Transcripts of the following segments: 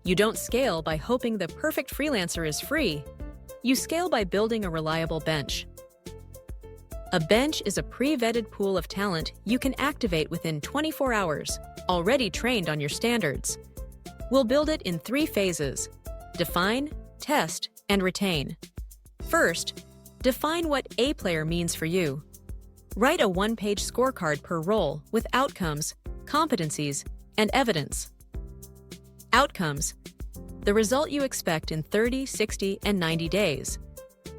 You don't scale by hoping the perfect freelancer is free. You scale by building a reliable bench. A bench is a pre-vetted pool of talent you can activate within 24 hours, already trained on your standards. We'll build it in 3 phases: define, test, and retain. First, define what A player means for you. Write a 1-page scorecard per role with outcomes, competencies, and evidence. Outcomes: the result you expect in 30, 60, and 90 days.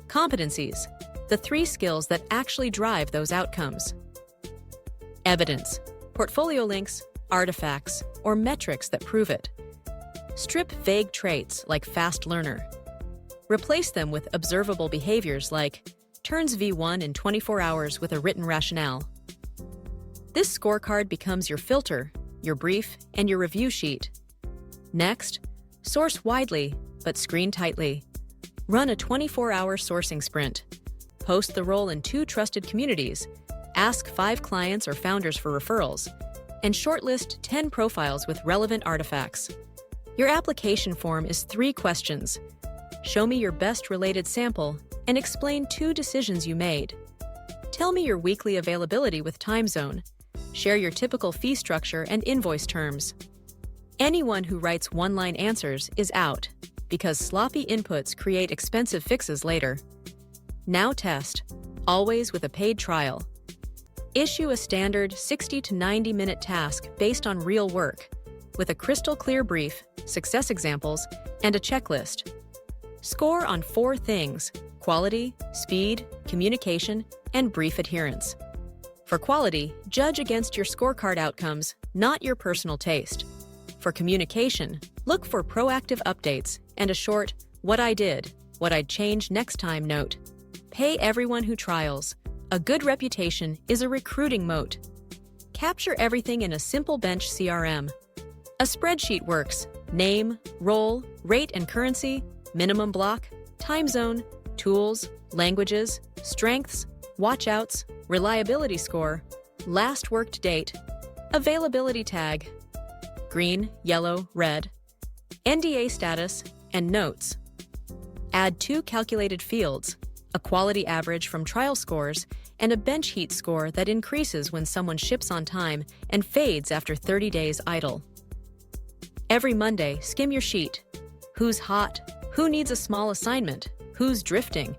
Competencies: the 3 skills that actually drive those outcomes. Evidence: portfolio links, artifacts, or metrics that prove it. Strip vague traits like fast learner. Replace them with observable behaviors like turns V1 in 24 hours with a written rationale. This scorecard becomes your filter, your brief, and your review sheet. Next, source widely, but screen tightly. Run a 24-hour sourcing sprint. Post the role in 2 trusted communities, ask 5 clients or founders for referrals, and shortlist 10 profiles with relevant artifacts. Your application form is 3 questions. Show me your best related sample and explain 2 decisions you made. Tell me your weekly availability with time zone. Share your typical fee structure and invoice terms. Anyone who writes one-line answers is out, because sloppy inputs create expensive fixes later. Now test, always with a paid trial. Issue a standard 60 to 90-minute task based on real work, with a crystal clear brief, success examples, and a checklist. Score on 4 things: quality, speed, communication, and brief adherence. For quality, judge against your scorecard outcomes, not your personal taste. For communication, look for proactive updates and a short, "What I did, what I'd change next time" note. Pay everyone who trials. A good reputation is a recruiting moat. Capture everything in a simple bench CRM. A spreadsheet works: name, role, rate and currency, minimum block, time zone, tools, languages, strengths, watchouts, reliability score, last worked date, availability tag, green, yellow, red, NDA status, and notes. Add 2 calculated fields, a quality average from trial scores and a bench heat score that increases when someone ships on time and fades after 30 days idle. Every Monday, skim your sheet. Who's hot? Who needs a small assignment? Who's drifting?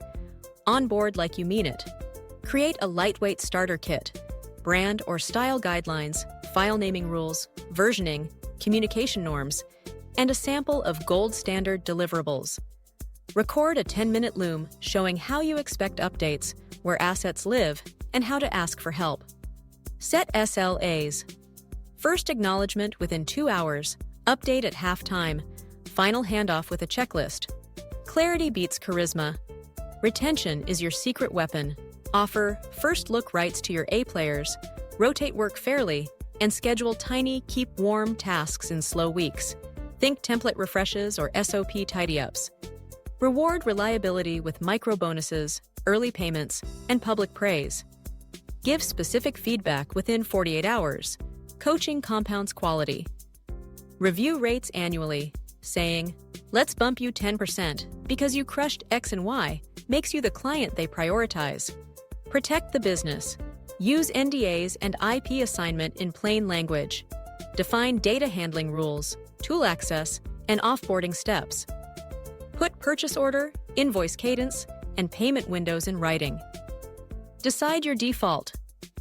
Onboard like you mean it. Create a lightweight starter kit. Brand or style guidelines, file naming rules, versioning, communication norms, and a sample of gold standard deliverables. Record a 10-minute loom showing how you expect updates, where assets live, and how to ask for help. Set SLAs. First acknowledgement within 2 hours, update at halftime, final handoff with a checklist. Clarity beats charisma. Retention is your secret weapon. Offer first look rights to your A players, rotate work fairly, and schedule tiny, keep warm tasks in slow weeks. Think template refreshes or SOP tidy-ups. Reward reliability with micro bonuses, early payments, and public praise. Give specific feedback within 48 hours. Coaching compounds quality. Review rates annually, saying, "Let's bump you 10% because you crushed X and Y," makes you the client they prioritize. Protect the business. Use NDAs and IP assignment in plain language. Define data handling rules, tool access, and offboarding steps. Put purchase order, invoice cadence, and payment windows in writing. Decide your default: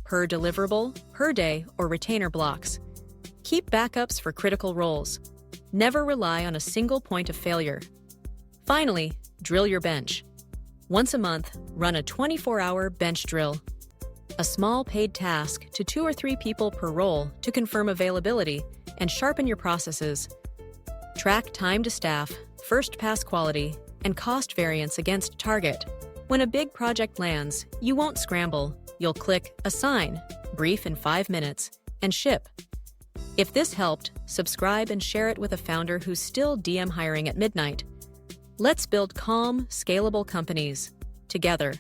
per deliverable, per day, or retainer blocks. Keep backups for critical roles. Never rely on a single point of failure. Finally, drill your bench. Once a month, run a 24-hour bench drill. A small paid task to 2 or 3 people per role to confirm availability and sharpen your processes. Track time to staff, first pass quality, and cost variance against target. When a big project lands, you won't scramble. You'll click Assign, brief in 5 minutes, and ship. If this helped, subscribe and share it with a founder who's still DM hiring at midnight. Let's build calm, scalable companies together.